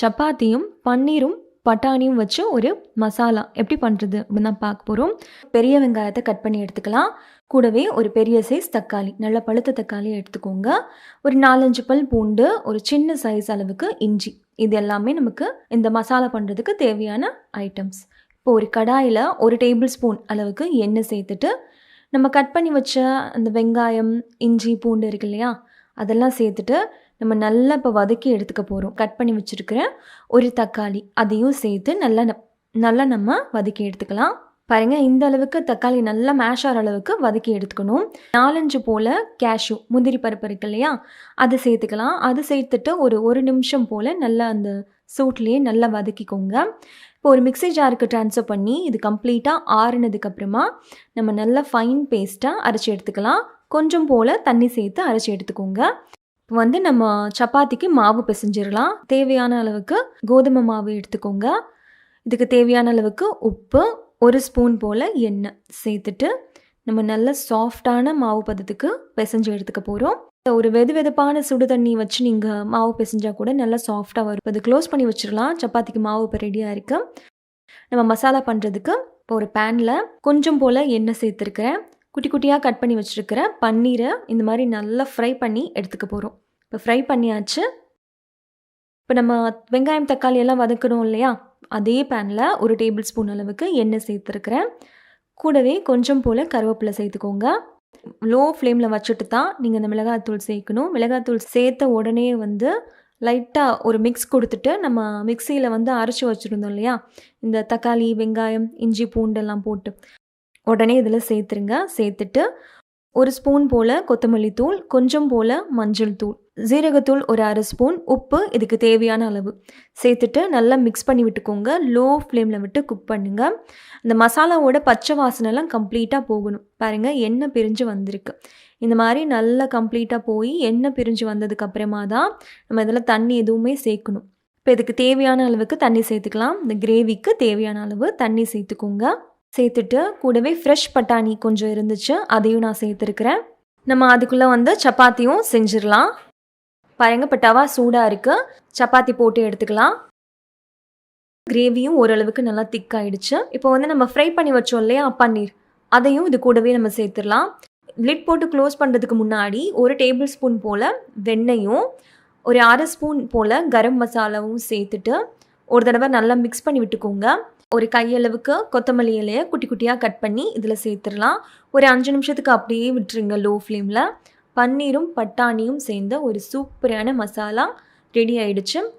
சப்பாத்தியும் பன்னீரும் பட்டாணியும் வச்சு ஒரு மசாலா எப்படி பண்ணுறது அப்படின்னு தான் பார்க்க போகிறோம். பெரிய வெங்காயத்தை கட் பண்ணி எடுத்துக்கலாம். கூடவே ஒரு பெரிய சைஸ் தக்காளி, நல்ல பழுத்த தக்காளியை எடுத்துக்கோங்க. ஒரு 4-5 பல் பூண்டு, ஒரு சின்ன சைஸ் அளவுக்கு இஞ்சி, இது எல்லாமே நமக்கு இந்த மசாலா பண்ணுறதுக்கு தேவையான ஐட்டம்ஸ். இப்போ ஒரு கடாயில் 1 டேபிள் ஸ்பூன் அளவுக்கு எண்ணெய் சேர்த்துட்டு நம்ம கட் பண்ணி வச்ச அந்த வெங்காயம், இஞ்சி, பூண்டு இருக்கு இல்லையா, அதெல்லாம் சேர்த்துட்டு நம்ம நல்லா இப்போ வதக்கி எடுத்துக்க போகிறோம். கட் பண்ணி வச்சுருக்கிற ஒரு தக்காளி அதையும் சேர்த்து நல்லா நம்ம வதக்கி எடுத்துக்கலாம். பாருங்கள், இந்த அளவுக்கு தக்காளி நல்லா மேஷ் ஆகிற அளவுக்கு வதக்கி எடுத்துக்கணும். 4-5 போல் கேஷ்யூ, முந்திரி பருப்பு இருக்கு இல்லையா, அதை சேர்த்துக்கலாம். அது சேர்த்துட்டு ஒரு நிமிஷம் போல் நல்லா அந்த சூட்லேயே நல்லா வதக்கிக்கோங்க. இப்போ ஒரு மிக்ஸி ஜாருக்கு ட்ரான்ஸ்ஃபர் பண்ணி இது கம்ப்ளீட்டாக ஆறுனதுக்கப்புறமா நம்ம நல்லா ஃபைன் பேஸ்ட்டாக அரைச்சி எடுத்துக்கலாம். கொஞ்சம் போல் தண்ணி சேர்த்து அரைச்சி எடுத்துக்கோங்க. இப்போ நம்ம சப்பாத்திக்கு மாவு பிசைஞ்சிடலாம். தேவையான அளவுக்கு கோதுமை மாவு எடுத்துக்கோங்க. இதுக்கு தேவையான அளவுக்கு உப்பு, 1 ஸ்பூன் போல் எண்ணெய் சேர்த்துட்டு நம்ம நல்ல சாஃப்டான மாவு பதத்துக்கு பிசைஞ்சு எடுத்துக்க போகிறோம். ஒரு வெதுவெதுப்பான சுடு தண்ணி வச்சு நீங்கள் மாவு பிசைஞ்சால் கூட நல்லா சாஃப்டாக வரும். அது க்ளோஸ் பண்ணி வச்சிடலாம். சப்பாத்திக்கு மாவு இப்போ ரெடியாக இருக்குது. நம்ம மசாலா பண்ணுறதுக்கு இப்போ ஒரு பேனில் கொஞ்சம் போல் எண்ணெய் சேர்த்துருக்கிறேன். குட்டி குட்டியாக கட் பண்ணி வச்சுருக்கிற பன்னீரை இந்த மாதிரி நல்லா ஃப்ரை பண்ணி எடுத்துக்க போகிறோம். இப்போ ஃப்ரை பண்ணியாச்சு. இப்போ நம்ம வெங்காயம் தக்காளி எல்லாம் வதக்கணும் இல்லையா, அதே பேனில் 1 டேபிள் ஸ்பூன் அளவுக்கு எண்ணெய் சேர்த்துருக்கிறேன். கூடவே கொஞ்சம் போல் கருவேப்பிலை சேர்த்துக்கோங்க. லோ ஃப்ளேமில் வச்சுட்டு தான் நீங்கள் இந்த மிளகாய்த்தூள் சேர்க்கணும். மிளகாய்த்தூள் சேர்த்த உடனே லைட்டாக ஒரு மிக்ஸ் கொடுத்துட்டு நம்ம மிக்சியில் அரைச்சி வச்சுருந்தோம் இல்லையா, இந்த தக்காளி, வெங்காயம், இஞ்சி, பூண்டெல்லாம் போட்டு உடனே இதில் சேர்த்துருங்க. சேர்த்துட்டு 1 ஸ்பூன் போல் கொத்தமல்லி தூள், கொஞ்சம் போல் மஞ்சள் தூள், ஜீரகத்தூள் ஒரு 1/2 ஸ்பூன், உப்பு இதுக்கு தேவையான அளவு சேர்த்துட்டு நல்லா மிக்ஸ் பண்ணி விட்டுக்கோங்க. லோ ஃப்ளேமில் விட்டு குக் பண்ணுங்கள். இந்த மசாலாவோட பச்சை வாசனைலாம் கம்ப்ளீட்டாக போகணும். பாருங்கள், எண்ணெய் பிரிஞ்சு வந்திருக்கு. இந்த மாதிரி நல்லா கம்ப்ளீட்டாக போய் எண்ணெய் பிரிஞ்சு வந்ததுக்கப்புறமா தான் நம்ம இதில் தண்ணி எதுவுமே சேர்க்கணும். இப்போ இதுக்கு தேவையான அளவுக்கு தண்ணி சேர்த்துக்கலாம். இந்த கிரேவிக்கு தேவையான அளவு தண்ணி சேர்த்துக்கோங்க. சேர்த்துட்டு கூடவே ஃப்ரெஷ் பட்டாணி கொஞ்சம் இருந்துச்சு, அதையும் நான் சேர்த்துருக்கிறேன். நம்ம அதுக்குள்ளே சப்பாத்தியும் செஞ்சிடலாம். பாருங்கள், இப்போ டவா சூடாக இருக்குது. சப்பாத்தி போட்டு எடுத்துக்கலாம். கிரேவியும் ஓரளவுக்கு நல்லா திக்காயிடுச்சு. இப்போ நம்ம ஃப்ரை பண்ணி வச்சோம் இல்லையா பன்னீர், அதையும் இது கூடவே நம்ம சேர்த்துடலாம். லிட் போட்டு க்ளோஸ் பண்ணுறதுக்கு முன்னாடி 1 டேபிள் ஸ்பூன் போல் வெண்ணெயும், ஒரு 1/2 ஸ்பூன் போல் கரம் மசாலாவும் சேர்த்துட்டு ஒரு தடவை நல்லா மிக்ஸ் பண்ணி விட்டுக்கோங்க. ஒரு கையளவுக்கு கொத்தமல்லி இலையை குட்டி குட்டியாக கட் பண்ணி இதில் சேர்த்துடலாம். ஒரு 5 நிமிஷத்துக்கு அப்படியே விட்டுருங்க லோ ஃப்ளேமில். பன்னீரும் பட்டாணியும் சேர்ந்த ஒரு சூப்பரான மசாலா ரெடி ஆயிடுச்சு.